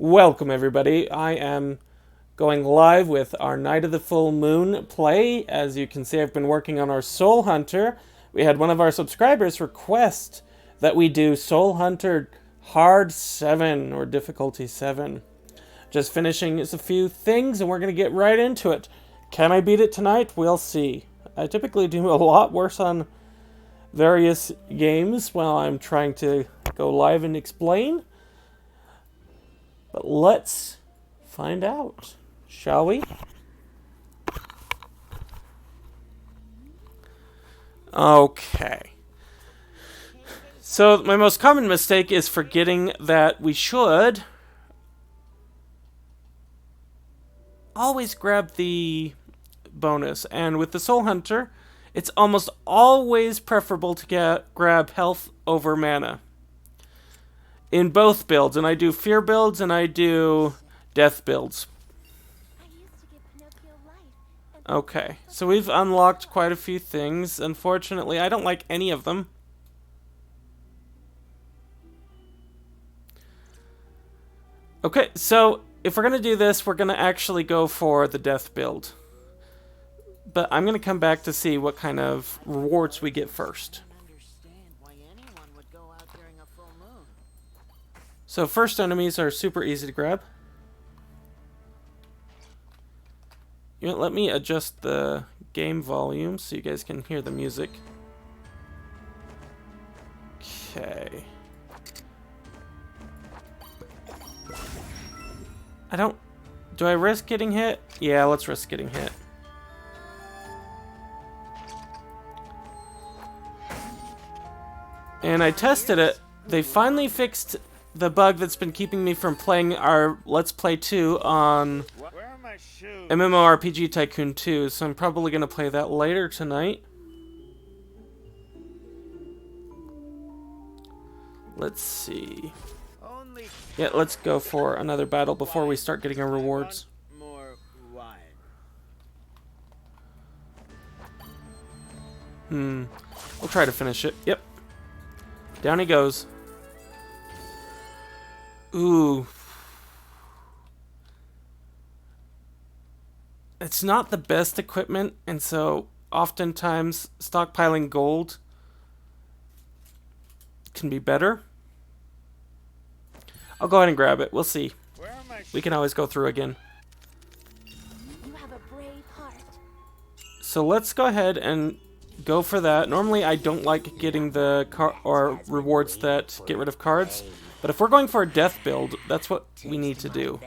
Welcome everybody. I am going live with our Night of the Full Moon play. As you can see, I've been working on our Soul Hunter. We had one of our subscribers request that we do Soul Hunter Hard 7 or Difficulty 7. Just finishing a few things and we're going to get right into it. Can I beat it tonight? We'll see. I typically do a lot worse on various games while I'm trying to go live and explain. But let's find out, shall we? Okay. So my most common mistake is forgetting that we should always grab the bonus. And with the Soul Hunter, it's almost always preferable to grab health over mana. In both builds, and I do fear builds and I do death builds. Okay, so we've unlocked quite a few things. Unfortunately, I don't like any of them. Okay, so if we're going to do this, we're going to actually go for the death build. But I'm going to come back to see what kind of rewards we get first. So first enemies are super easy to grab. You know, let me adjust the game volume so you guys can hear the music. Okay. Do I risk getting hit? Yeah, let's risk getting hit. And I tested it. They finally fixed the bug that's been keeping me from playing our Let's Play 2 on MMORPG Tycoon 2, so I'm probably going to play that later tonight. Let's see. Yeah, let's go for another battle before we start getting our rewards. We'll try to finish it. Yep. Down he goes. Ooh. It's not the best equipment, and so oftentimes stockpiling gold can be better. I'll go ahead and grab it. We'll see. We can always go through again. You have a brave heart. So let's go ahead and go for that. Normally I don't like getting the rewards that get rid of cards. But if we're going for a death build, that's what we need to do.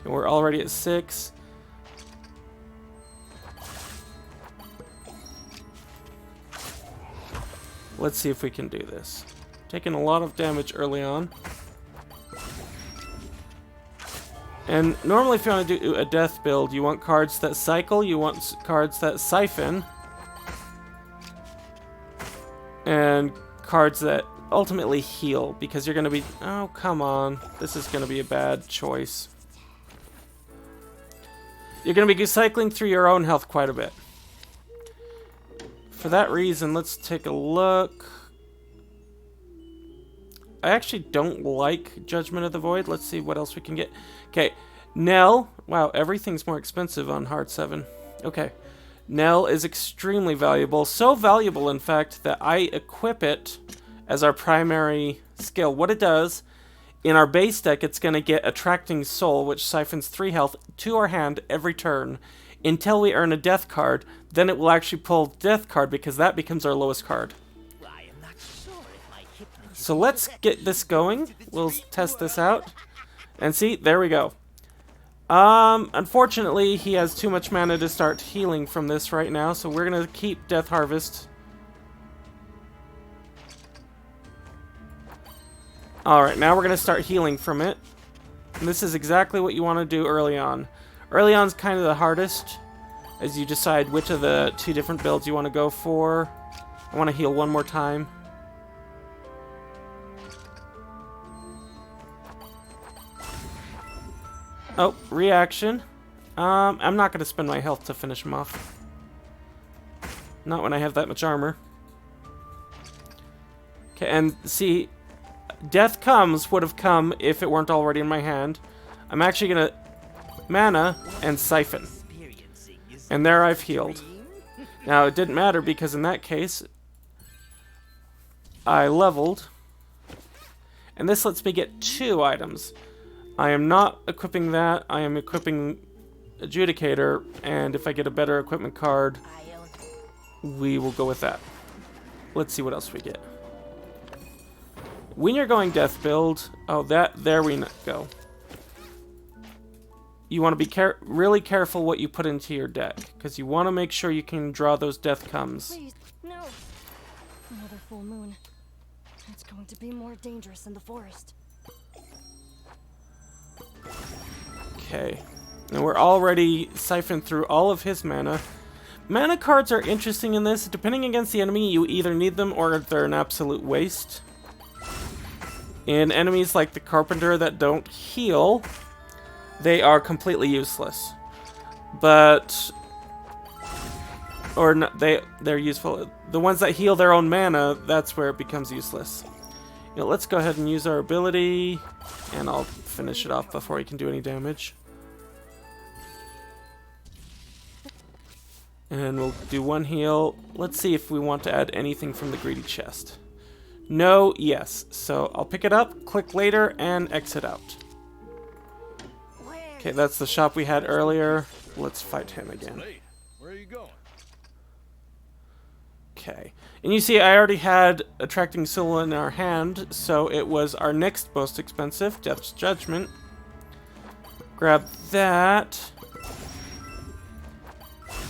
And we're already at 6. Let's see if we can do this. Taking a lot of damage early on. And normally if you want to do a death build, you want cards that cycle, you want cards that siphon, and cards that ultimately heal, because you're going to be... Oh, come on. This is going to be a bad choice. You're going to be cycling through your own health quite a bit. For that reason, let's take a look. I actually don't like Judgment of the Void. Let's see what else we can get. Okay, Nell. Wow, everything's more expensive on Hard 7. Okay. Nell is extremely valuable. So valuable, in fact, that I equip it as our primary skill. What it does, in our base deck, it's going to get Attracting Soul, which siphons 3 health to our hand every turn until we earn a death card. Then it will actually pull death card because that becomes our lowest card. So let's get this going. We'll test this out. And see, there we go. Unfortunately, he has too much mana to start healing from this right now, so we're gonna keep Death Harvest. Alright, now we're gonna start healing from it. And this is exactly what you want to do early on. Early on is kind of the hardest, as you decide which of the 2 different builds you want to go for. I want to heal one more time. Oh, reaction. I'm not going to spend my health to finish him off. Not when I have that much armor. Okay, and see, Death Comes would have come if it weren't already in my hand. I'm actually gonna mana and siphon. And there I've healed. Now, it didn't matter because in that case, I leveled. And this lets me get 2 items. I am not equipping that. I am equipping Adjudicator. And if I get a better equipment card, we will go with that. Let's see what else we get. When you're going death build, oh, there we go. You want to be really careful what you put into your deck, because you want to make sure you can draw those death comes. Please, no. Another full moon. It's going to be more dangerous in the forest. Okay. And we're already siphoned through all of his mana. Mana cards are interesting in this. Depending against the enemy, you either need them or they're an absolute waste. In enemies like the Carpenter that don't heal, they are completely useless. But... or no, they're useful. The ones that heal their own mana, that's where it becomes useless. You know, let's go ahead and use our ability, and I'll finish it off before he can do any damage. And we'll do 1 heal. Let's see if we want to add anything from the greedy chest. No, yes. So I'll pick it up, click later, and exit out. Okay, that's the shop we had earlier. Let's fight him again. Where are you going? Okay. And you see, I already had Attracting Soul in our hand, so it was our next most expensive, Death's Judgment. Grab that.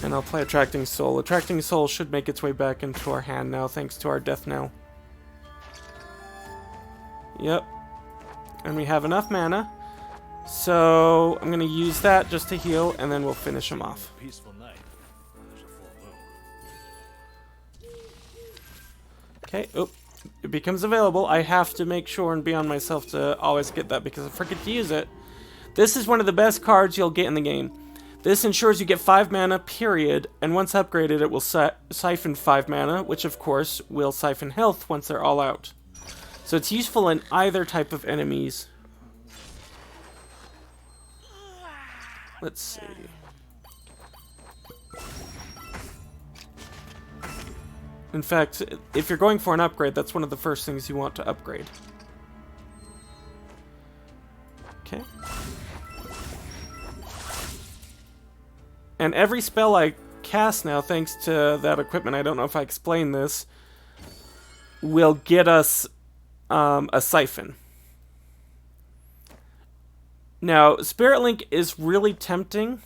And I'll play Attracting Soul. Attracting Soul should make its way back into our hand now, thanks to our Death Knell. Yep. And we have enough mana. So I'm going to use that just to heal, and then we'll finish him off. Peaceful night. There's a full moon. Okay, oh, it becomes available. I have to make sure and be on myself to always get that because I forget to use it. This is one of the best cards you'll get in the game. This ensures you get 5 mana, period, and once upgraded it will siphon 5 mana, which of course will siphon health once they're all out. So it's useful in either type of enemies. Let's see. In fact, if you're going for an upgrade, that's one of the first things you want to upgrade. Okay. And every spell I cast now, thanks to that equipment, I don't know if I explained this, will get us a siphon. Now, Spirit Link is really tempting.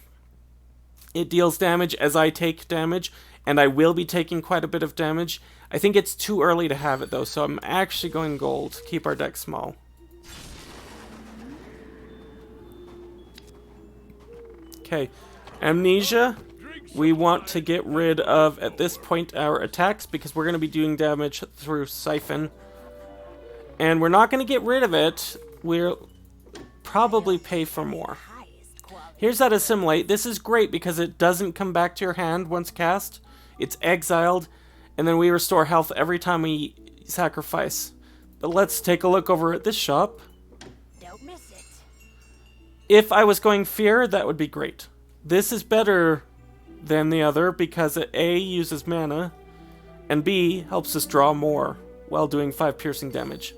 It deals damage as I take damage, and I will be taking quite a bit of damage. I think it's too early to have it, though, so I'm actually going gold to keep our deck small. Okay, Amnesia, we want to get rid of, at this point, our attacks, because we're going to be doing damage through Siphon. And we're not going to get rid of it. We'll probably pay for more. Here's that Assimilate. This is great because it doesn't come back to your hand once cast. It's exiled, and then we restore health every time we sacrifice. But let's take a look over at this shop. Don't miss it. If I was going Fear, that would be great. This is better than the other because it A, uses mana, and B, helps us draw more while doing 5 piercing damage.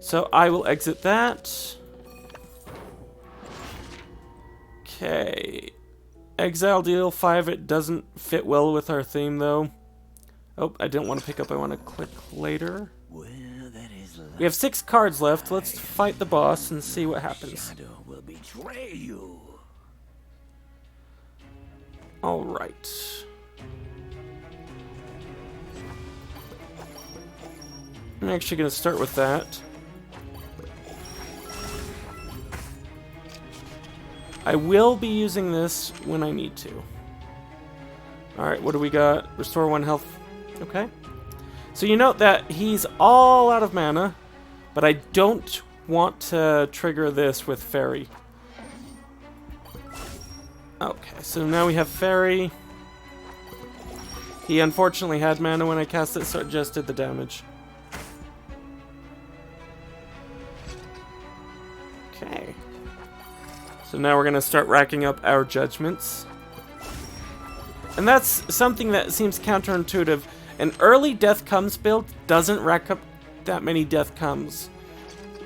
So I will exit that. Okay. Exile deal 5, it doesn't fit well with our theme though. Oh, I didn't want to pick up, I want to click later. Well, that is We have 6 cards left, let's fight the boss and see what happens. shadow will betray you. Alright. I'm actually going to start with that. I will be using this when I need to. Alright, what do we got? Restore 1 health. Okay. So you note that he's all out of mana, but I don't want to trigger this with Fairy. Okay, so now we have Fairy. He unfortunately had mana when I cast it, so it just did the damage. So now we're going to start racking up our judgments. And that's something that seems counterintuitive. An early Death Comes build doesn't rack up that many Death Comes.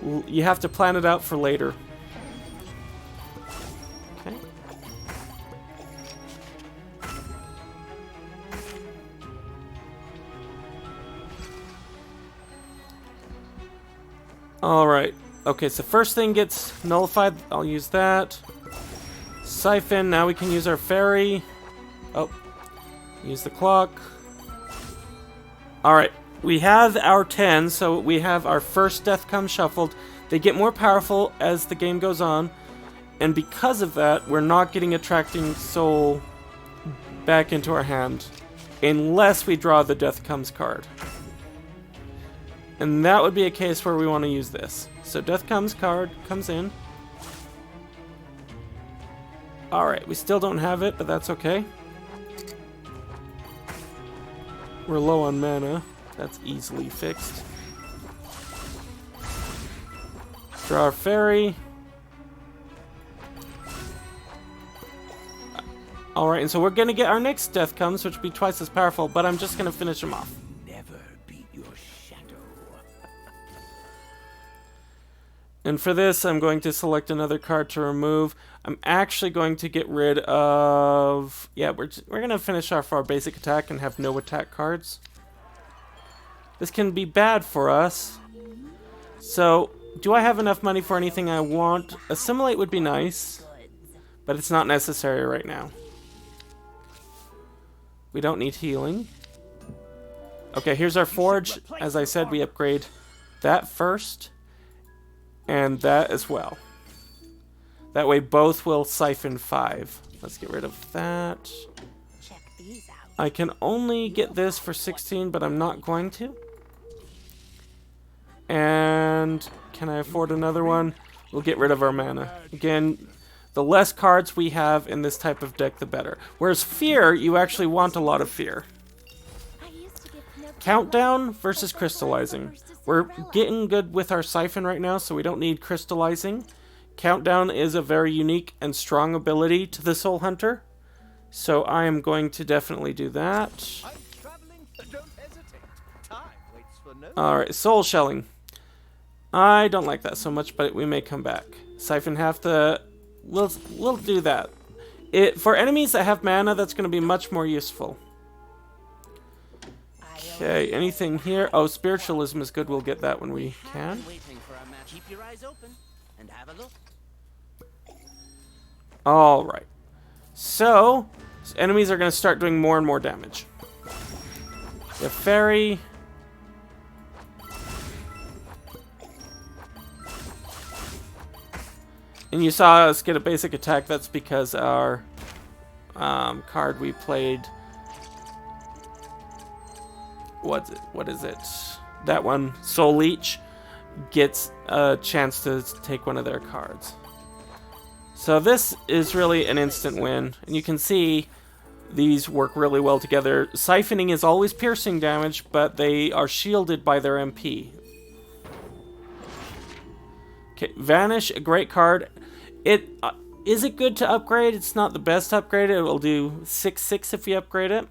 You have to plan it out for later. Okay. Alright. Okay, so first thing gets nullified. I'll use that. Siphon. Now we can use our ferry. Oh. Use the clock. Alright. We have our 10, so we have our first Death Come shuffled. They get more powerful as the game goes on. And because of that, we're not getting Attracting Soul back into our hand. Unless we draw the Death Comes card. And that would be a case where we want to use this. So Death Comes card comes in. Alright, we still don't have it, but that's okay. We're low on mana. That's easily fixed. Draw our ferry. Alright, and so we're going to get our next Death Comes, which will be twice as powerful, but I'm just going to finish him off. Never beat your shadow. And for this, I'm going to select another card to remove. I'm actually going to get rid of... Yeah, we're going to finish off our basic attack and have no attack cards. This can be bad for us. So, do I have enough money for anything I want? Assimilate would be nice, but it's not necessary right now. We don't need healing. Okay, here's our forge. As I said, we upgrade that first, and that as well. That way both will siphon 5. Let's get rid of that. Check these out. I can only get this for 16, but I'm not going to. And can I afford another one? We'll get rid of our mana. Again, the less cards we have in this type of deck, the better. Whereas Fear, you actually want a lot of Fear. Countdown versus Crystallizing. We're getting good with our Siphon right now, so we don't need Crystallizing. Countdown is a very unique and strong ability to the Soul Hunter. So I am going to definitely do that. I'm traveling, don't hesitate. Time waits for no. Alright, Soul Shelling. I don't like that so much, but we may come back. Siphon half the... We'll do that. For enemies that have mana, that's going to be much more useful. Okay, anything here? Oh, Spiritualism is good. We'll get that when we can. Keep your eyes open and have a look. Alright. So, enemies are going to start doing more and more damage. The Fairy... And you saw us get a basic attack. That's because our card we played... What is it? That one, Soul Leech, gets a chance to take one of their cards. So this is really an instant win. And you can see these work really well together. Siphoning is always piercing damage, but they are shielded by their MP. Okay, Vanish, a great card. Is it good to upgrade? It's not the best upgrade. It will do 6/6 if you upgrade it.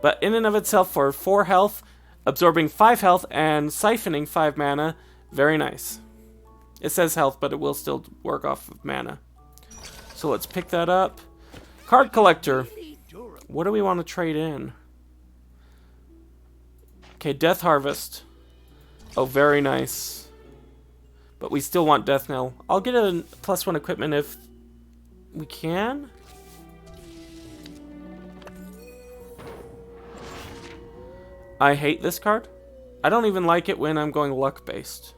But in and of itself, for 4 health, absorbing 5 health, and siphoning 5 mana, very nice. It says health, but it will still work off of mana. So let's pick that up. Card Collector. What do we want to trade in? Okay, Death Harvest. Oh, very nice. But we still want Death Knell. I'll get a +1 equipment if we can. I hate this card. I don't even like it when I'm going luck-based.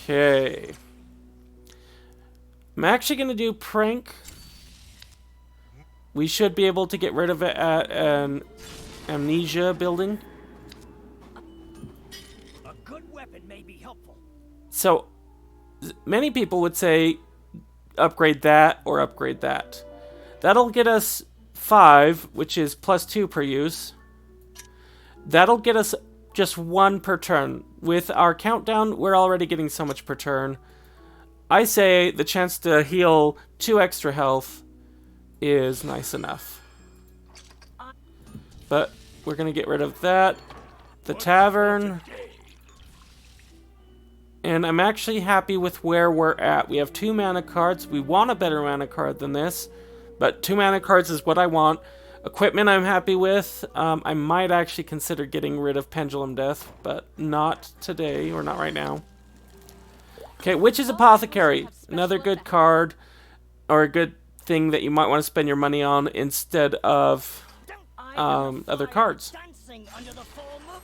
Okay. I'm actually going to do Prank. We should be able to get rid of it at an Amnesia building. A good weapon may be helpful. So, many people would say upgrade that or upgrade that. That'll get us 5, which is +2 per use. That'll get us just 1 per turn. With our countdown, we're already getting so much per turn. I say the chance to heal 2 extra health is nice enough. But we're going to get rid of that. The tavern. And I'm actually happy with where we're at. We have 2 mana cards. We want a better mana card than this. But 2 mana cards is what I want. Equipment I'm happy with. I might actually consider getting rid of Pendulum Death. But not today, or not right now. Okay, Witch's Apothecary. Another good card. Or a good thing that you might want to spend your money on instead of other cards.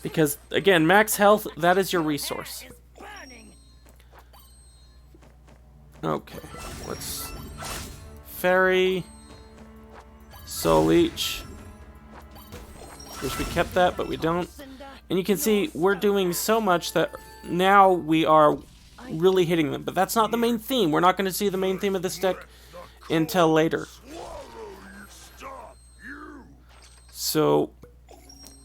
Because, again, max health, that is your resource. Okay, let's... Fairy... Soul Leech. Wish we kept that, but we don't. And you can see, we're doing so much that now we are really hitting them. But that's not the main theme. We're not going to see the main theme of this deck until later. So,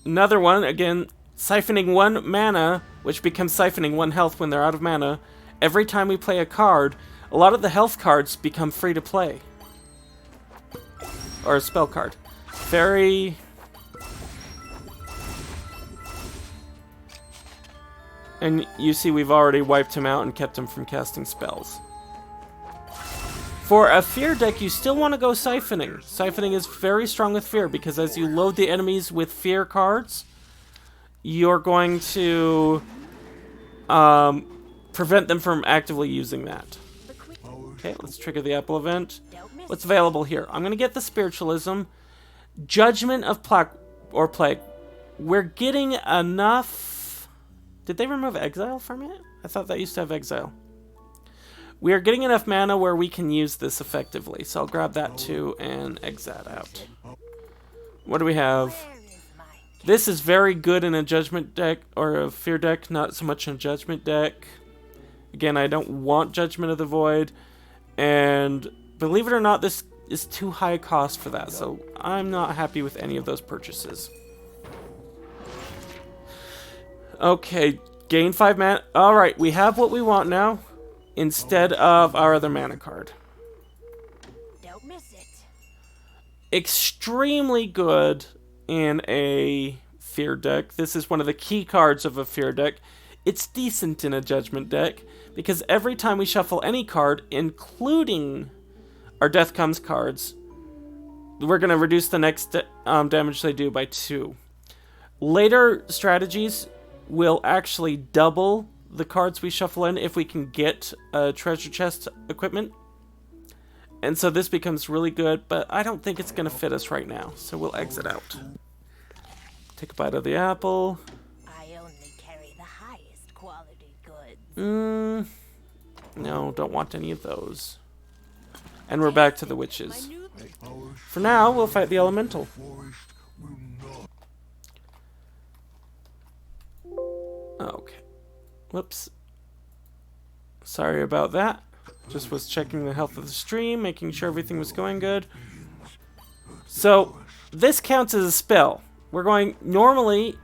another one, again, siphoning 1 mana, which becomes siphoning 1 health when they're out of mana. Every time we play a card, a lot of the health cards become free to play. Or a spell card. Fairy... And you see we've already wiped him out and kept him from casting spells. For a fear deck, you still want to go siphoning. Siphoning is very strong with fear, because as you load the enemies with fear cards, you're going to prevent them from actively using that. Okay, let's trigger the Apple event. What's available here? I'm going to get the Spiritualism. Judgment of Plague. We're getting enough... Did they remove Exile from it? I thought that used to have Exile. We are getting enough mana where we can use this effectively. So I'll grab that too and exit out. What do we have? This is very good in a Judgment deck, or a Fear deck, not so much in a Judgment deck. Again, I don't want Judgment of the Void. And believe it or not, this is too high a cost for that. So I'm not happy with any of those purchases. Okay, gain 5 mana. Alright, we have what we want now. Instead of our other mana card. Don't miss it. Extremely good in a Fear deck. This is one of the key cards of a Fear deck. It's decent in a Judgment deck, because every time we shuffle any card, including our Death Comes cards, we're going to reduce the next damage they do by 2. Later strategies will actually double the cards we shuffle in if we can get treasure chest equipment. And so this becomes really good, but I don't think it's going to fit us right now, so we'll exit out. Take a bite of the apple. I only carry the highest quality goods. No, don't want any of those. And we're back to the witches. For now, we'll fight the elemental. Okay. Whoops. Sorry about that. Just was checking the health of the stream, making sure everything was going good. So, this counts as a spell. We're going... Normally,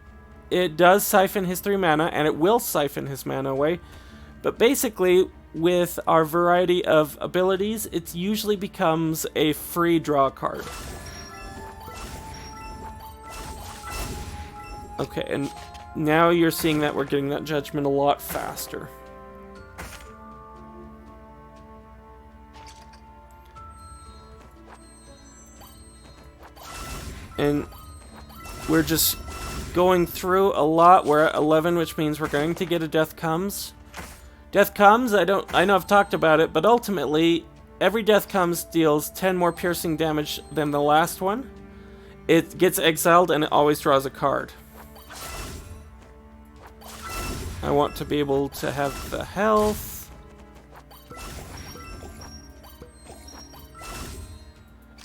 it does siphon his 3 mana, and it will siphon his mana away. But basically, with our variety of abilities, it usually becomes a free draw card. Okay, and now you're seeing that we're getting that judgment a lot faster. And we're just going through a lot. We're at 11, which means we're going to get a Death Comes. Death Comes, I know I've talked about it, but ultimately, every Death Comes deals 10 more piercing damage than the last one. It gets exiled and it always draws a card. I want to be able to have the health.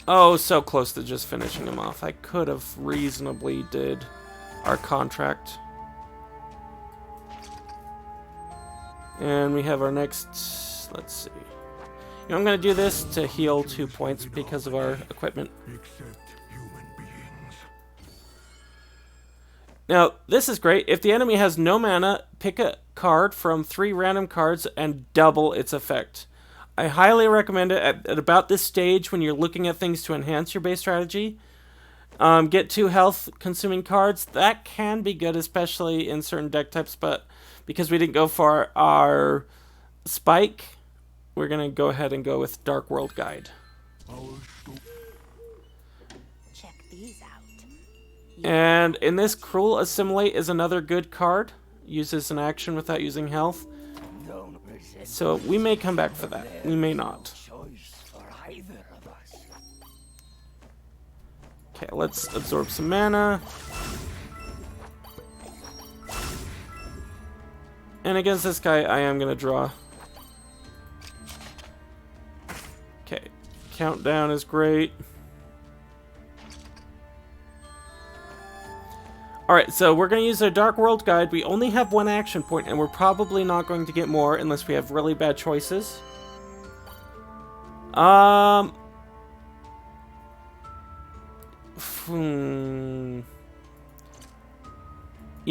Oh, so close to just finishing him off. I could have reasonably did our contract. And we have our next... Let's see. You know, I'm going to do this to heal 2 points because of our equipment. Now, this is great. If the enemy has no mana, pick a card from 3 random cards and double its effect. I highly recommend it at about this stage when you're looking at things to enhance your base strategy. Get 2 health-consuming cards. That can be good, especially in certain deck types, but because we didn't go for our spike, we're going to go ahead and go with Dark World Guide. Check these out. And in this, Cruel Assimilate is another good card. Uses an action without using health. So we may come back for that. We may not. Okay, let's absorb some mana. And against this guy, I am going to draw. Okay, countdown is great. Alright, so we're going to use a Dark World Guide. We only have 1 action point, and we're probably not going to get more unless we have really bad choices. You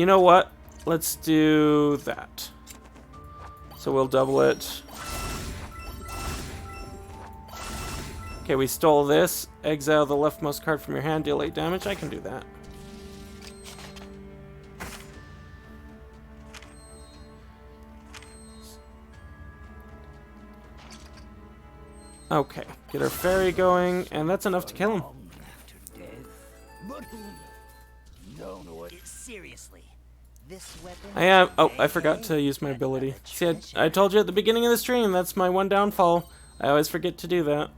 know what? Let's do that. So we'll double it. Okay, we stole this. Exile the leftmost card from your hand, deal 8 damage. I can do that. Okay, get our fairy going, and that's enough to kill him. Seriously, this weapon. I am. Oh, I forgot to use my ability. See, I told you at the beginning of the stream, that's my one downfall. I always forget to do that.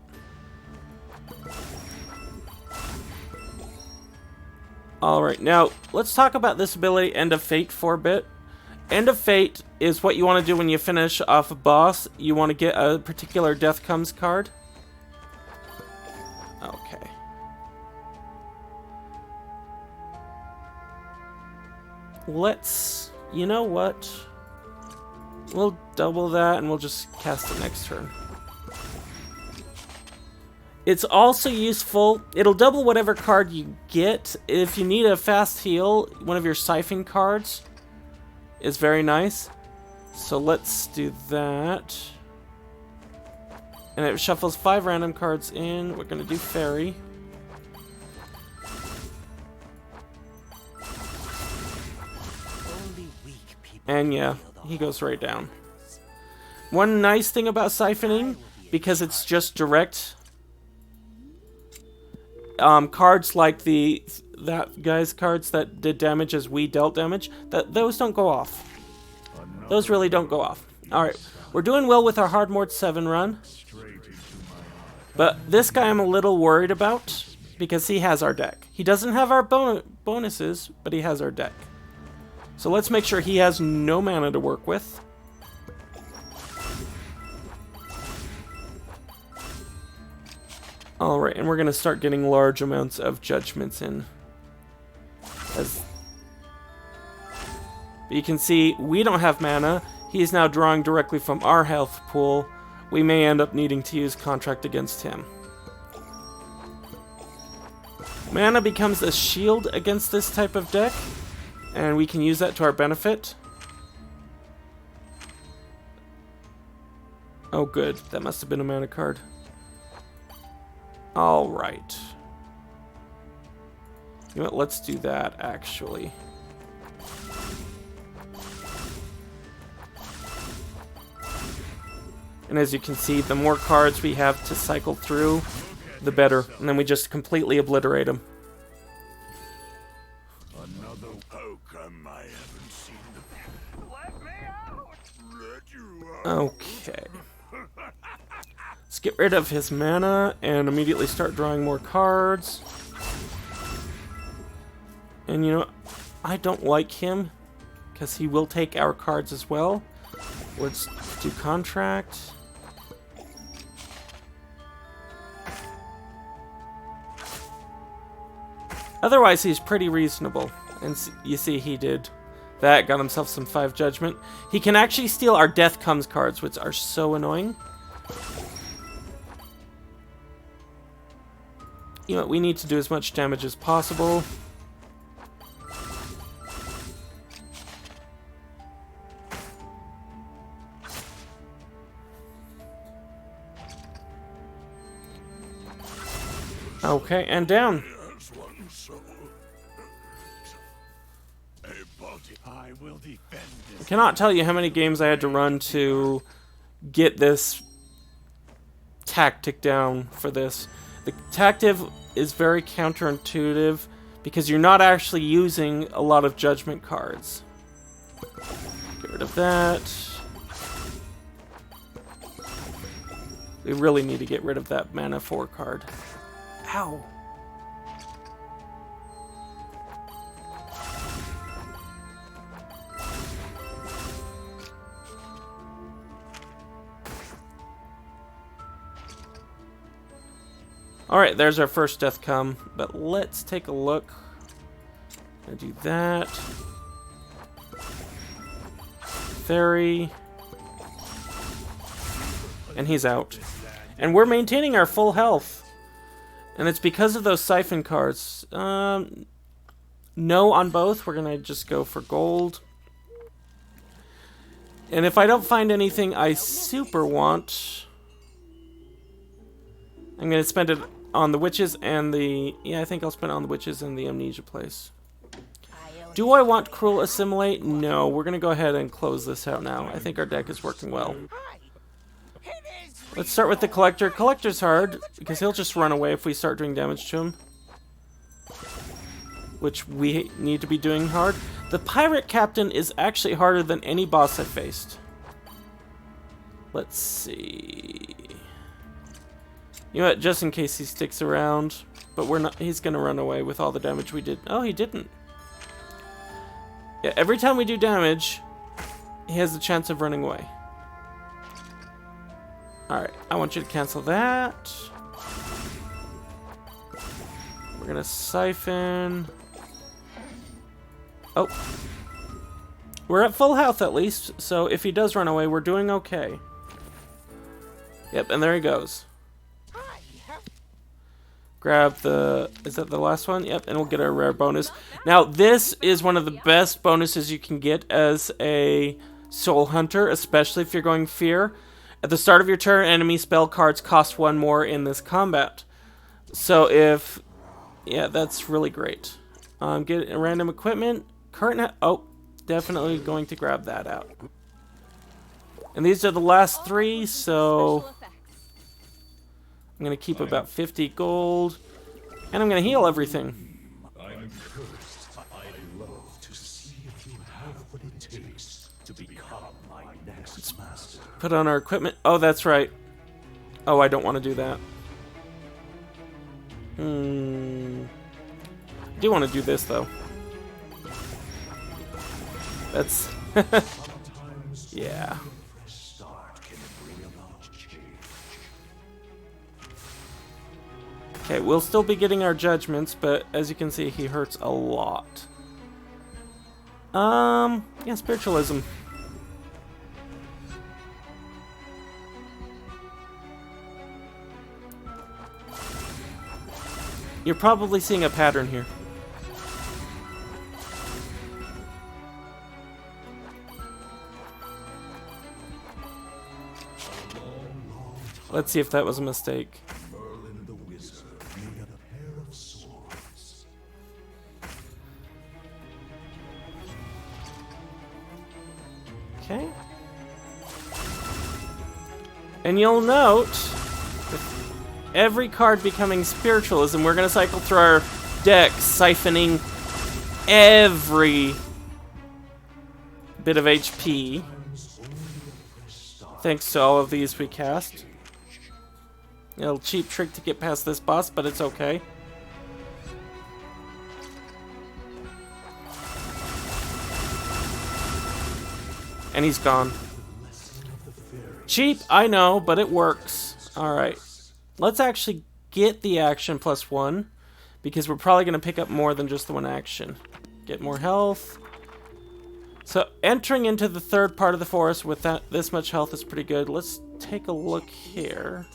Alright, now, let's talk about this ability, End of Fate, for a bit. End of Fate is what you want to do when you finish off a boss. You want to get a particular Death Comes card. Okay. Let's... You know what? We'll double that and we'll just cast it next turn. It's also useful. It'll double whatever card you get. If you need a fast heal, one of your siphon cards is very nice. So let's do that. And it shuffles 5 random cards in. We're going to do Fairy. And yeah, he goes right down. One nice thing about siphoning, because it's just direct, cards like that guy's cards that did damage as we dealt damage, those don't go off. Those really don't go off. Alright, we're doing well with our Hardmort 7 run. But this guy I'm a little worried about, because he has our deck. He doesn't have our bonuses, but he has our deck. So let's make sure he has no mana to work with. Alright, and we're going to start getting large amounts of judgments in. As you can see, we don't have mana. He's now drawing directly from our health pool. We may end up needing to use Contract against him. Mana becomes a shield against this type of deck, and we can use that to our benefit. Oh good, that must have been a mana card. Alright. You know what, let's do that, actually. And as you can see, the more cards we have to cycle through, the better. And then we just completely obliterate them. Another outcome I haven't seen. Let me out! Let you out! Okay. Let's get rid of his mana and immediately start drawing more cards. And you know, I don't like him because he will take our cards as well. Let's do Contract. Otherwise, he's pretty reasonable. And you see, he did that, got himself some 5 judgment. He can actually steal our Death Comes cards, which are so annoying. You know, we need to do as much damage as possible. Okay, and down. Has one soul. A body. I will defend I this. cannot tell you how many games I had to run to get this tactic down for this. The tactic is very counterintuitive because you're not actually using a lot of judgment cards. Get rid of that. We really need to get rid of that mana 4 card. Ow. Alright, there's our first death come, but let's take a look. Gonna do that. Fairy. And he's out. And we're maintaining our full health. And it's because of those siphon cards. No on both. We're gonna just go for gold. And if I don't find anything I super want, I'm gonna spend it on the witches and the... Yeah, I think I'll spend it on the witches and the amnesia place. Do I want cruel assimilate? No, we're gonna go ahead and close this out now. I think our deck is working well. Let's start with the collector. Collector's hard because he'll just run away if we start doing damage to him, which we need to be doing hard. The pirate captain is actually harder than any boss I've faced. Let's see. You know what, just in case he sticks around, but we're not, he's gonna run away with all the damage we did. Oh, he didn't. Yeah, every time we do damage, he has a chance of running away. Alright, I want you to cancel that. We're gonna siphon. Oh. We're at full health at least, so if he does run away, we're doing okay. Yep, and there he goes. Grab the... Is that the last one? Yep, and we'll get our rare bonus. Now, this is one of the best bonuses you can get as a soul hunter, especially if you're going fear. At the start of your turn, enemy spell cards cost 1 more in this combat. So if... Yeah, that's really great. Get a random equipment. Current... Oh, definitely going to grab that out. And these are the last 3, so... I'm going to keep about 50 gold. And I'm going to heal everything. I'm cursed. I'd love to see if you have what it takes to become my next master. Put on our equipment. Oh, that's right. Oh, I don't want to do that. I do want to do this, though. That's... Yeah. Okay, we'll still be getting our judgments, but as you can see, he hurts a lot. Yeah, spiritualism. You're probably seeing a pattern here. Let's see if that was a mistake. Okay. And you'll note, with every card becoming spiritualism, we're going to cycle through our deck, siphoning every bit of HP. Thanks to all of these we cast. A little cheap trick to get past this boss, but it's okay. And he's gone. Cheap, I know, but it works. Alright. Let's actually get the action +1, because we're probably going to pick up more than just the one action. Get more health. So, entering into the third part of the forest with this much health is pretty good. Let's take a look here.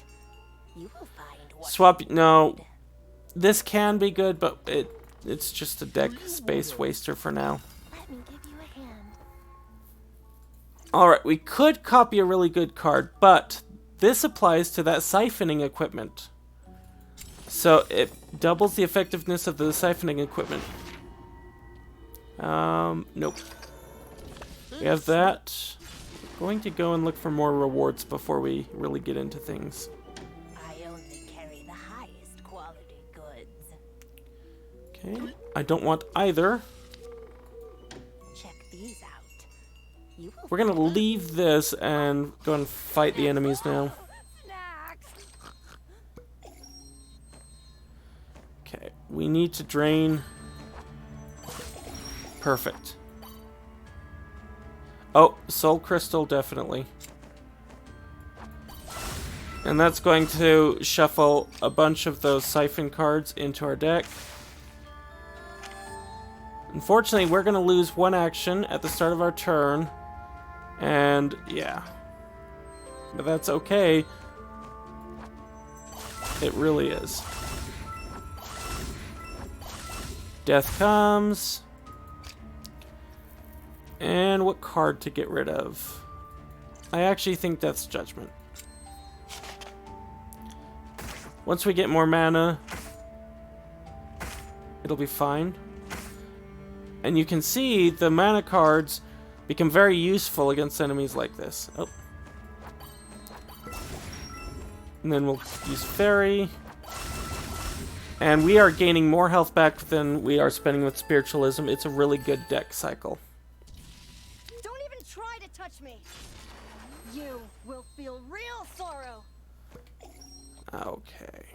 Swap... No. This can be good, but it's just a deck space waster for now. Alright, we could copy a really good card, but this applies to that siphoning equipment. So doubles the effectiveness of the siphoning equipment. Nope. We have that. Going to go and look for more rewards before we really get into things. I only carry the highest quality goods. Okay. I don't want either. Check these out. You will We're gonna leave this and go and fight the enemies now. Okay, we need to drain. Perfect. Oh, soul crystal, definitely. And that's going to shuffle a bunch of those siphon cards into our deck. Unfortunately, we're going to lose one action at the start of our turn. And, yeah. But that's okay. It really is. Death comes. And what card to get rid of? I actually think Death's Judgment. Once we get more mana, it'll be fine. And you can see the mana cards become very useful against enemies like this. Oh. And then we'll use Fairy. And we are gaining more health back than we are spending with Spiritualism. It's a really good deck cycle. Don't even try to touch me. You will feel real sorrow. Okay.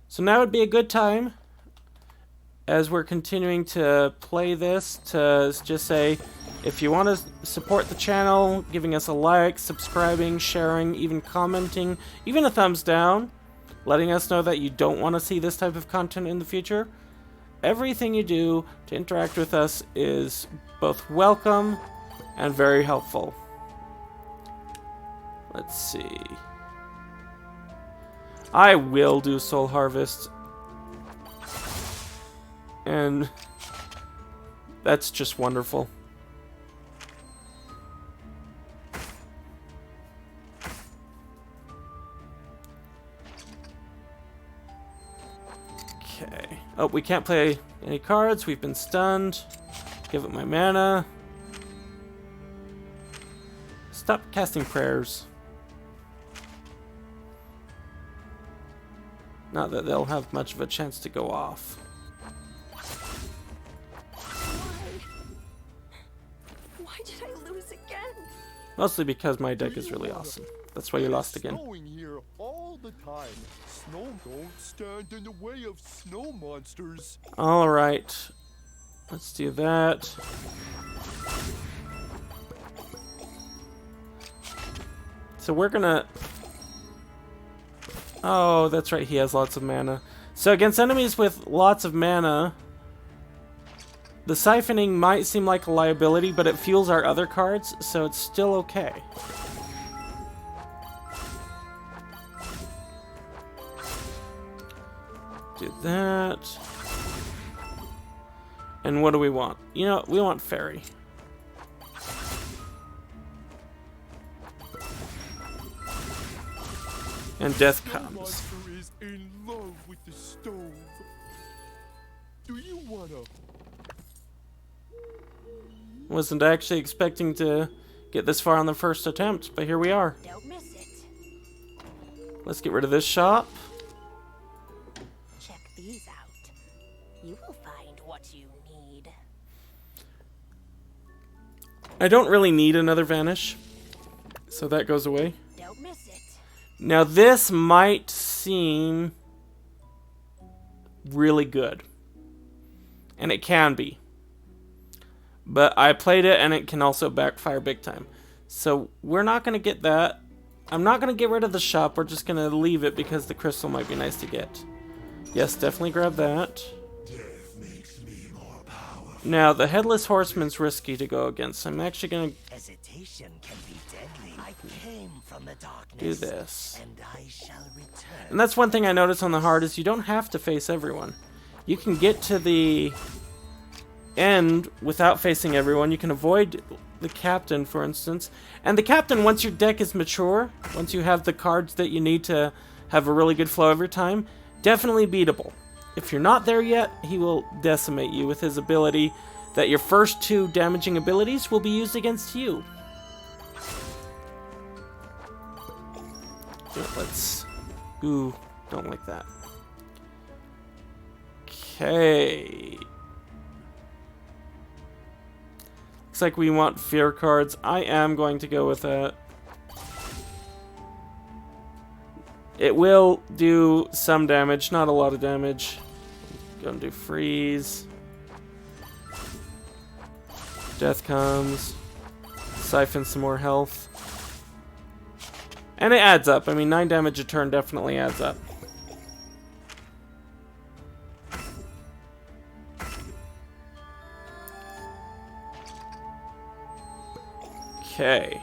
So now would be a good time, as we're continuing to play this, to just say, if you want to support the channel, giving us a like, subscribing, sharing, even commenting, even a thumbs down, letting us know that you don't want to see this type of content in the future. Everything you do to interact with us is both welcome and very helpful. Let's see. I will do Soul Harvest. And that's just wonderful. Okay. Oh, we can't play any cards. We've been stunned. Give it my mana. Stop casting prayers. Not that they'll have much of a chance to go off. Why did I lose again? Mostly because my deck is really awesome. That's why you lost again. Snowing here all the time. Snow don't stand in the way of snow monsters. Alright. Let's do that. So we're gonna... Oh, that's right, he has lots of mana. So against enemies with lots of mana, the siphoning might seem like a liability, but it fuels our other cards, so it's still okay. Do that. And what do we want? You know, we want Fairy. And death comes. Monster is in love with the stove. Do you wanna? Wasn't actually expecting to get this far on the first attempt, but here we are. Don't miss it. Let's get rid of this shop. Check these out. You will find what you need. I don't really need another Vanish, so that goes away. Don't miss it. Now this might seem really good, and it can be, but I played it and it can also backfire big time. So we're not going to get that. I'm not going to get rid of the shop, we're just going to leave it because the crystal might be nice to get. Yes, definitely grab that. Death makes me more powerful. Now the Headless Horseman's risky to go against. I'm actually going to Hesitation can be deadly. I came from the darkness. do this. And I shall return. And that's one thing I noticed on the hard is you don't have to face everyone. You can get to the end without facing everyone. You can avoid the captain, for instance. And the captain, once your deck is mature, once you have the cards that you need to have a really good flow every time, definitely beatable. If you're not there yet, he will decimate you with his ability that your first 2 damaging abilities will be used against you. Yeah, let's... Ooh, don't like that. Okay. Looks like we want fear cards. I am going to go with that. It will do some damage, not a lot of damage. Gonna do freeze. Death comes. Siphon some more health. And it adds up. I mean, 9 damage a turn definitely adds up. Okay.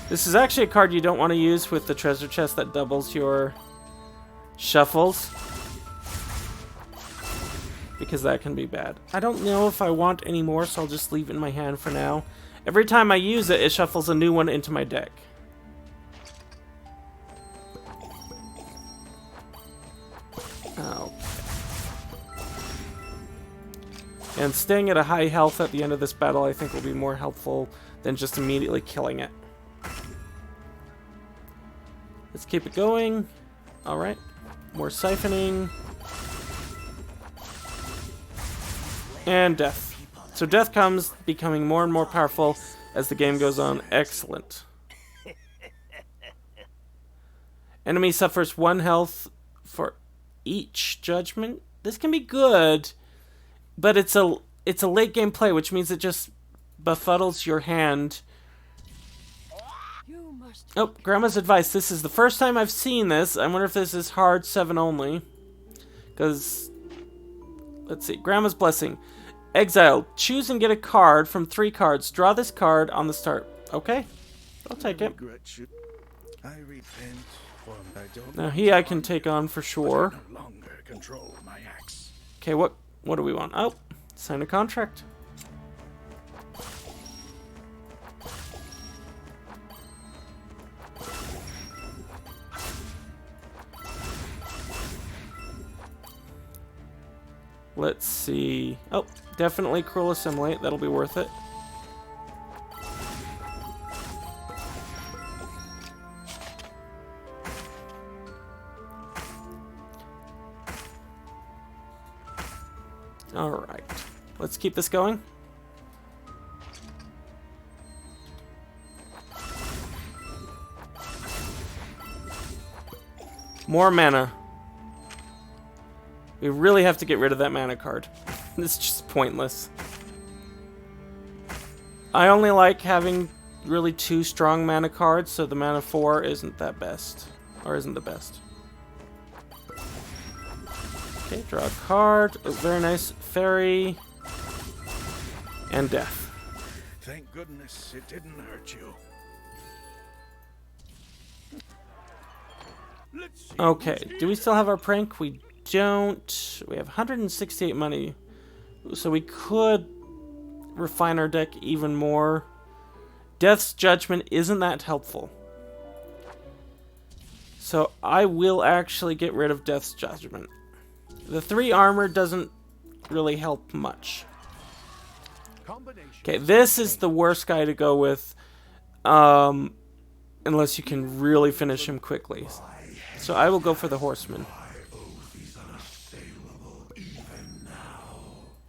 This is actually a card you don't want to use with the treasure chest that doubles your shuffles, because that can be bad. I don't know if I want any more, so I'll just leave it in my hand for now. Every time I use it, it shuffles a new one into my deck. Okay. And staying at a high health at the end of this battle, I think, will be more helpful than just immediately killing it. Let's keep it going. Alright. More siphoning. And death. So death comes, becoming more and more powerful as the game goes on. Excellent. Enemy suffers 1 health for each judgment. This can be good, but it's a late game play, which means it just befuddles your hand. Oh, Grandma's advice. This is the first time I've seen this. I wonder if this is hard 7 only. Because, let's see. Grandma's blessing. Exile. Choose and get a card from 3 cards. Draw this card on the start. Okay. I'll take it. I repent for I don't Now he I can take on for sure. no longer control my axe. Okay, what do we want? Oh, sign a contract. Let's see. Oh, definitely Cruel Assimilate. That'll be worth it. Alright. Let's keep this going. More mana. We really have to get rid of that mana card. It's just pointless. I only like having really 2 strong mana cards, so the mana 4 isn't that best. Or isn't the best. Okay, draw a card. Oh, very nice. Fairy. And death. Thank goodness it didn't hurt you. Let's see. Okay, do we still have our prank? We don't. We have 168 money, so we could refine our deck even more. Death's Judgment isn't that helpful, so I will actually get rid of Death's Judgment. The 3 armor doesn't really help much. Okay, this is the worst guy to go with, unless you can really finish him quickly. So I will go for the Horseman.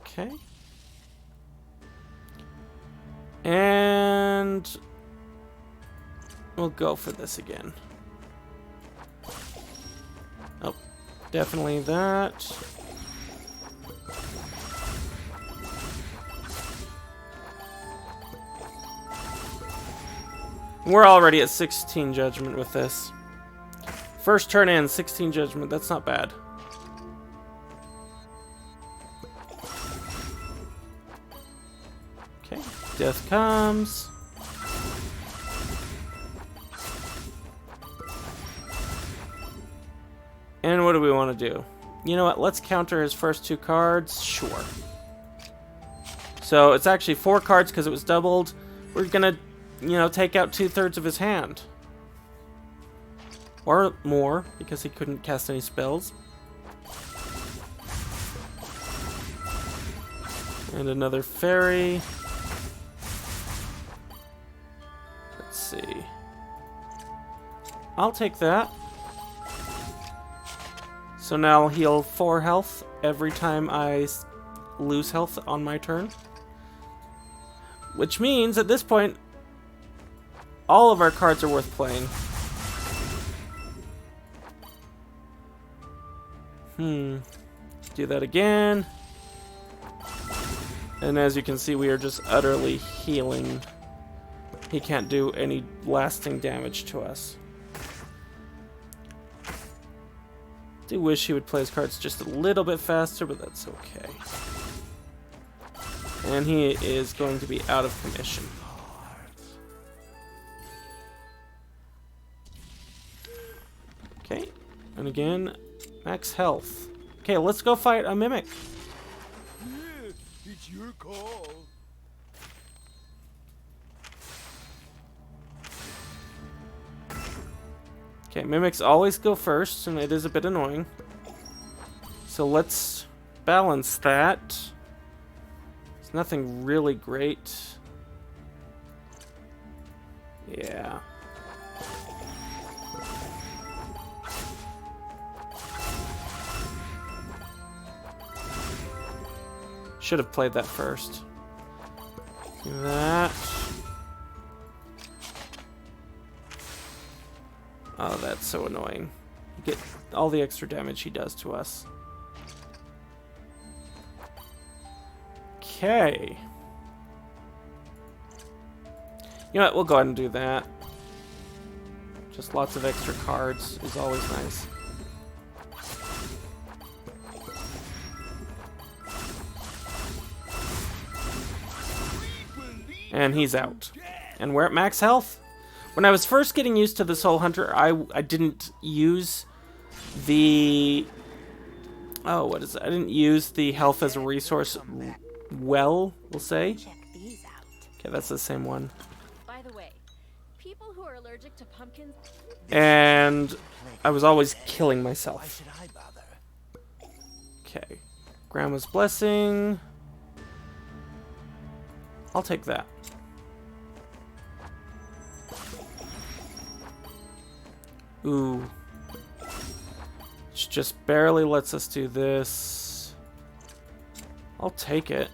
Okay. And we'll go for this again. Oh, definitely that. We're already at 16 judgment with this. First turn in, 16 judgment. That's not bad. Okay, death comes. And what do we want to do? You know what? Let's counter his first 2 cards. Sure. So it's actually 4 cards because it was doubled. We're gonna, you know, take out 2/3 of his hand. Or more, because he couldn't cast any spells. And another fairy. Let's see. I'll take that. So now I'll heal 4 health every time I lose health on my turn. Which means, at this point, all of our cards are worth playing. Do that again. And as you can see, we are just utterly healing. He can't do any lasting damage to us. Do wish he would play his cards just a little bit faster, but that's okay. And he is going to be out of commission. Okay, and again, max health. Okay, let's go fight a mimic. Yeah, it's your call. Okay, mimics always go first, and it is a bit annoying. So let's balance that. It's nothing really great. Yeah. Should have played that first. Do that. Oh, that's so annoying. You get all the extra damage he does to us. Okay. You know what? We'll go ahead and do that. Just lots of extra cards is always nice. And he's out. And we're at max health. When I was first getting used to the Soul Hunter, I didn't use the... Oh, what is it? I didn't use the health as a resource well, we'll say. Check these out. Okay, that's the same one. By the way, people who are allergic to pumpkins. And I was always killing myself. Should I bother? Okay. Grandma's Blessing. I'll take that. Ooh. Which just barely lets us do this. I'll take it.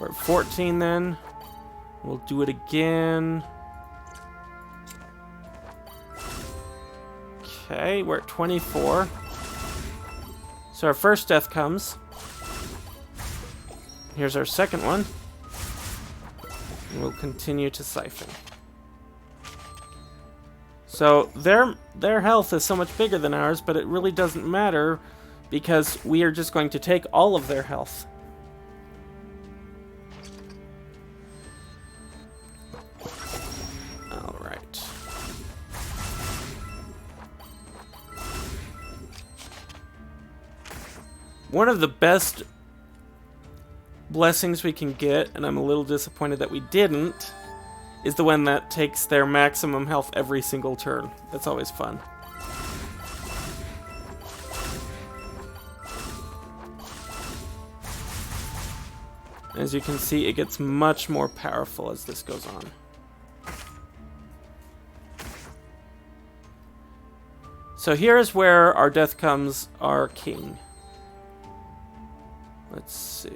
We're at 14 then. We'll do it again. Okay, we're at 24. So our first death comes. Here's our second one. And we'll continue to siphon. So their health is so much bigger than ours, but it really doesn't matter because we are just going to take all of their health. All right. One of the best blessings we can get, and I'm a little disappointed that we didn't, is the one that takes their maximum health every single turn. That's always fun. As you can see, it gets much more powerful as this goes on. So here's where our death comes our king. Let's see.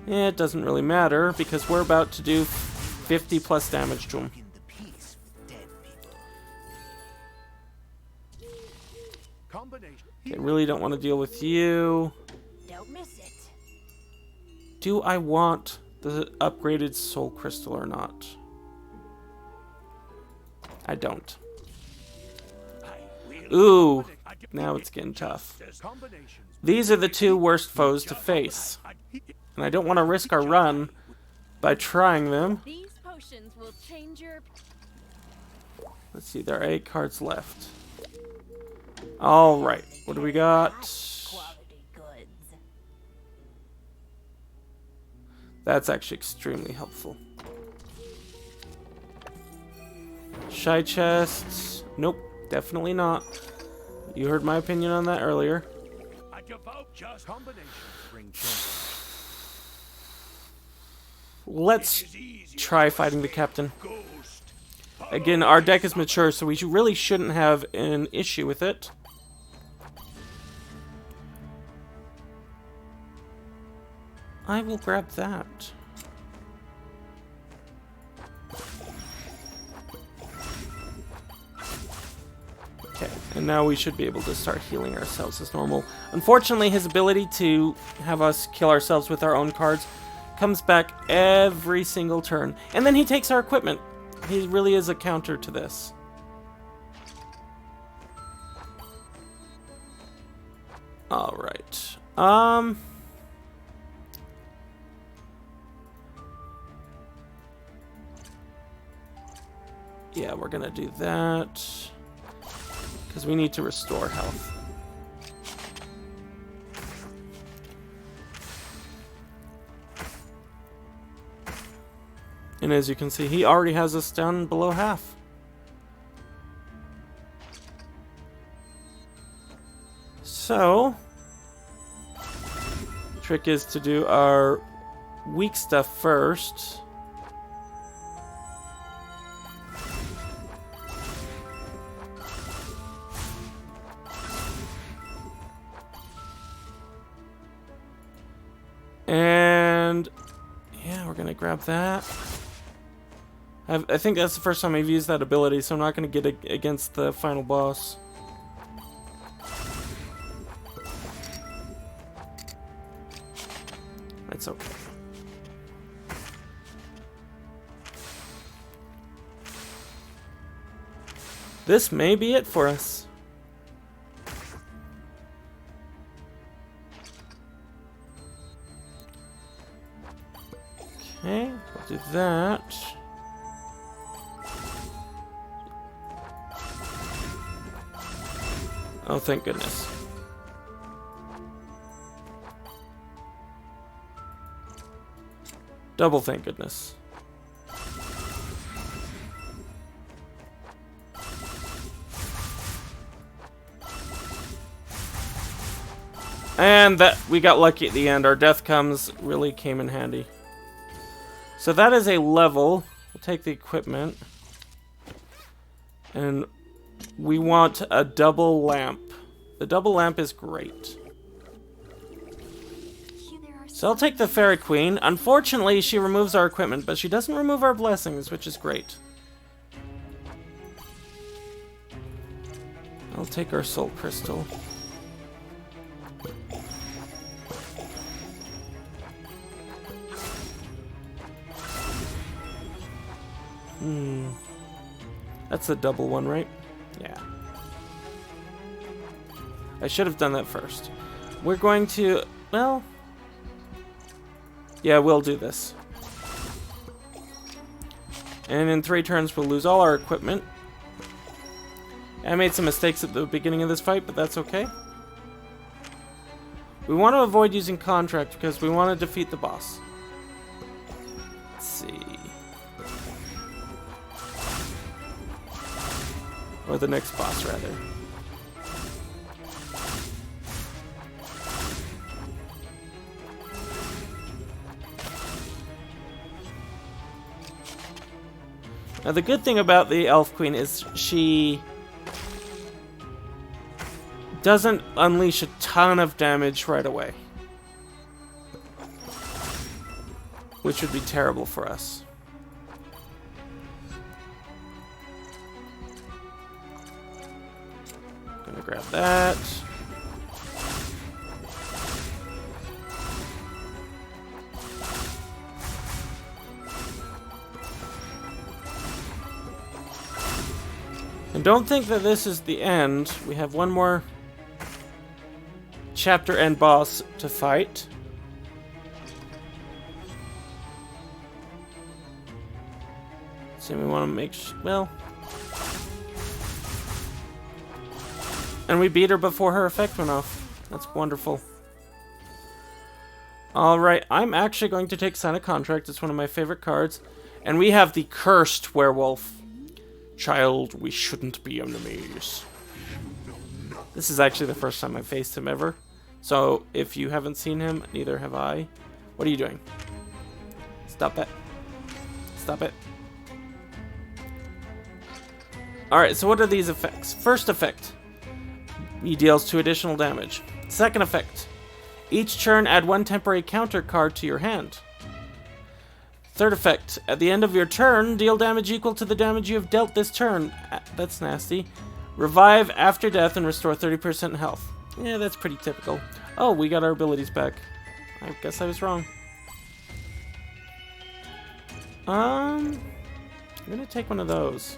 It doesn't really matter because we're about to do 50 plus damage to him. In the peace with dead people. Combination. I really don't want to deal with you. Don't miss it. Do I want the upgraded soul crystal or not? I don't. Ooh, now it's getting tough. Combinations. These are the two worst foes to face. And I don't want to risk our run by trying them. These potions will change your. Let's see, there are 8 cards left. Alright, what do we got? Quality goods. That's actually extremely helpful. Shy chests. Nope, definitely not. You heard my opinion on that earlier. A devout just combination bring change. Let's try fighting the captain. Again, our deck is mature, so we really shouldn't have an issue with it. I will grab that. Okay, and now we should be able to start healing ourselves as normal. Unfortunately, his ability to have us kill ourselves with our own cards comes back every single turn. And then he takes our equipment. He really is a counter to this. Alright. Yeah, we're gonna do that. Because we need to restore health. And as you can see, he already has us down below half. So, the trick is to do our weak stuff first. And yeah, we're gonna grab that. I think that's the first time I've used that ability, so I'm not going to get against the final boss. That's okay. This may be it for us. Okay, we'll do that. Oh, thank goodness. Double thank goodness. And that we got lucky at the end. Our death comes really came in handy. So that is a level. We'll take the equipment. And we want a double lamp. The double lamp is great. So I'll take the Fairy Queen. Unfortunately, she removes our equipment, but she doesn't remove our blessings, which is great. I'll take our Soul Crystal. That's the double one, right? Yeah. I should have done that first. We're going to... well... yeah, we'll do this. And in 3 turns, we'll lose all our equipment. I made some mistakes at the beginning of this fight, but that's okay. We want to avoid using Contract because we want to defeat the boss. Let's see. Or the next boss, rather. Now, the good thing about the Elf Queen is she doesn't unleash a ton of damage right away, which would be terrible for us. Gonna grab that. And don't think that this is the end. We have one more chapter end boss to fight. So we want to make well, And we beat her before her effect went off. That's wonderful. Alright, I'm actually going to take Sign of Contract. It's one of my favorite cards. And we have the Cursed Werewolf. Child, we shouldn't be enemies. This is actually the first time I've faced him ever. So, if you haven't seen him, neither have I. What are you doing? Stop it. Stop it. Alright, so what are these effects? First effect. He deals 2 additional damage. Second effect. Each turn, add 1 temporary counter card to your hand. Third effect. At the end of your turn, deal damage equal to the damage you have dealt this turn. That's nasty. Revive after death and restore 30% health. Yeah, that's pretty typical. Oh, we got our abilities back. I guess I was wrong. I'm gonna take one of those.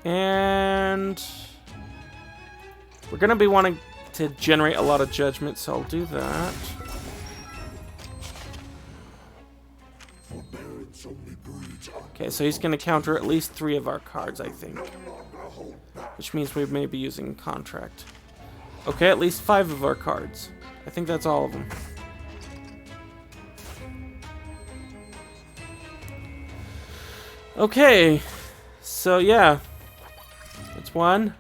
And we're going to be wanting to generate a lot of judgment, so I'll do that. Okay, so he's going to counter at least 3 of our cards, I think. Which means we may be using Contract. Okay, at least 5 of our cards. I think that's all of them. Okay, so yeah. That's 1.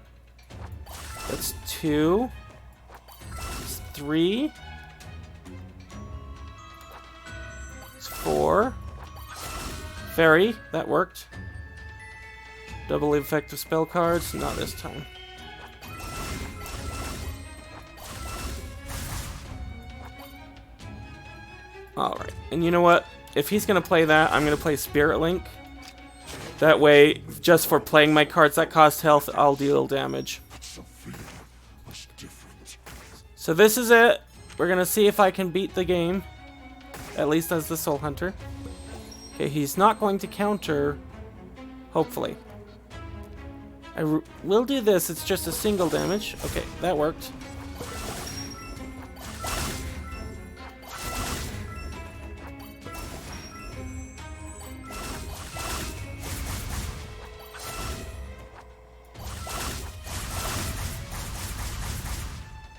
That's 2. That's 3. It's 4. Fairy, that worked. Double effective spell cards, not this time. Alright, and you know what? If he's going to play that, I'm going to play Spirit Link. That way, just for playing my cards that cost health, I'll deal damage. So this is it. We're going to see if I can beat the game. At least as the Soul Hunter. Okay, he's not going to counter. Hopefully. I will do this. It's just a single damage. Okay, that worked.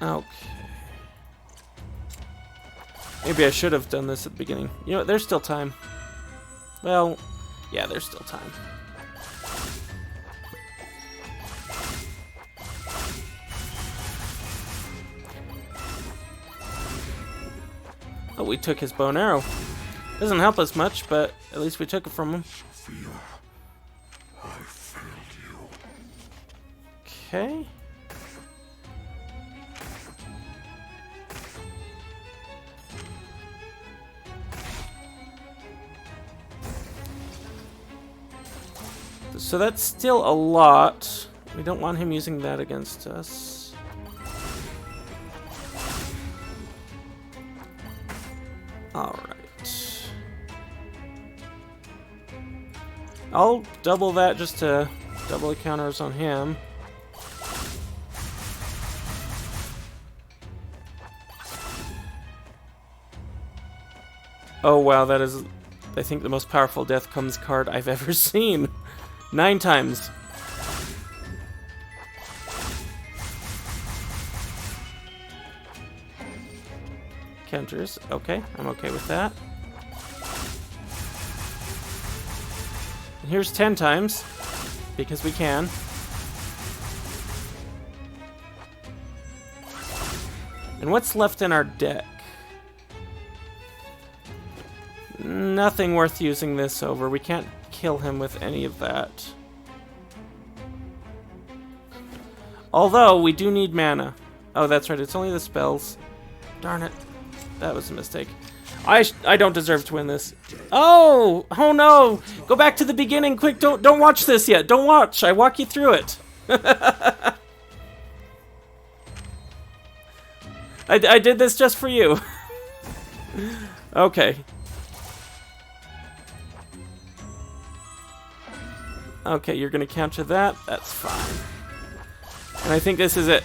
Okay. Maybe I should have done this at the beginning. You know what? There's still time. Well, yeah, there's still time. Oh, we took his bow and arrow. Doesn't help us much, but at least we took it from him. I failed you. Okay. So that's still a lot. We don't want him using that against us. Alright. I'll double that just to double the counters on him. Oh wow, that is, I think, the most powerful Death Comes card I've ever seen. 9 times. Counters. Okay, I'm okay with that. And here's 10 times, because we can. And what's left in our deck? Nothing worth using this over. We can't kill him with any of that. Although, we do need mana. Oh, that's right, it's only the spells. Darn it. That was a mistake. I don't deserve to win this. Oh! Oh no! Go back to the beginning, quick! Don't watch this yet! Don't watch! I walk you through it! I did this just for you. Okay. Okay, you're gonna counter that. That's fine. And I think this is it.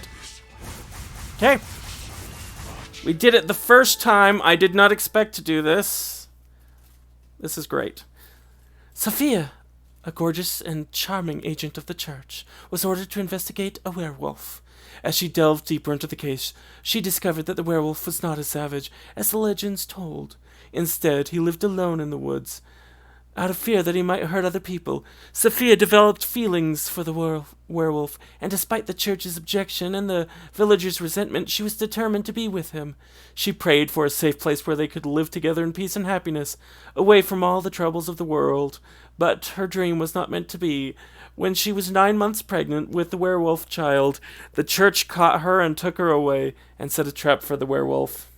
Okay. We did it the first time. I did not expect to do this. This is great. Sophia, a gorgeous and charming agent of the church, was ordered to investigate a werewolf. As she delved deeper into the case, she discovered that the werewolf was not as savage as the legends told. Instead, he lived alone in the woods. Out of fear that he might hurt other people, Sophia developed feelings for the werewolf, and despite the church's objection and the villagers' resentment, she was determined to be with him. She prayed for a safe place where they could live together in peace and happiness, away from all the troubles of the world. But her dream was not meant to be. When she was 9 months pregnant with the werewolf child, the church caught her and took her away and set a trap for the werewolf.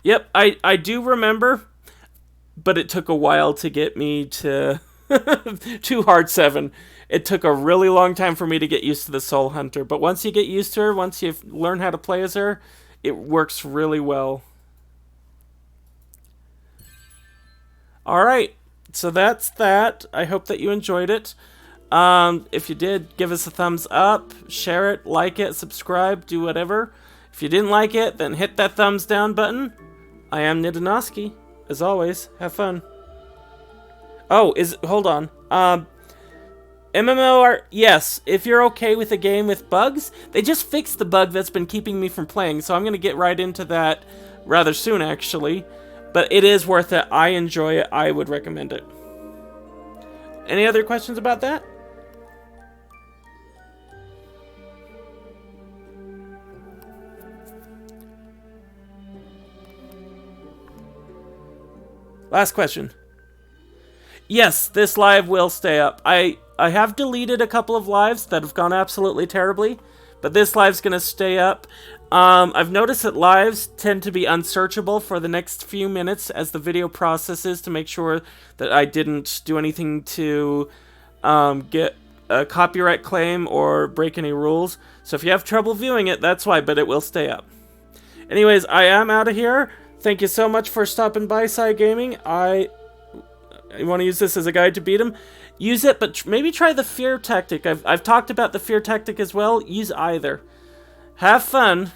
Yep, I do remember, but it took a while to get me to to hard 7. It took a really long time for me to get used to the Soul Hunter, but once you get used to her, once you learn how to play as her, it works really well. Alright, so that's that. I hope that you enjoyed it. If you did, give us a thumbs up, share it, like it, subscribe, do whatever. If you didn't like it, then hit that thumbs down button. I am Nidanoski. As always, have fun. Oh, hold on. MMOR, yes, if you're okay with a game with bugs, they just fixed the bug that's been keeping me from playing, so I'm going to get right into that rather soon, actually. But it is worth it. I enjoy it. I would recommend it. Any other questions about that? Last question. Yes, this live will stay up. I have deleted a couple of lives that have gone absolutely terribly, but this live's going to stay up. I've noticed that lives tend to be unsearchable for the next few minutes as the video processes to make sure that I didn't do anything to get a copyright claim or break any rules. So if you have trouble viewing it, that's why, but it will stay up. Anyways, I am out of here. Thank you so much for stopping by, Sci Gaming. I want to use this as a guide to beat him. Use it, but maybe try the fear tactic. I've talked about the fear tactic as well. Use either. Have fun.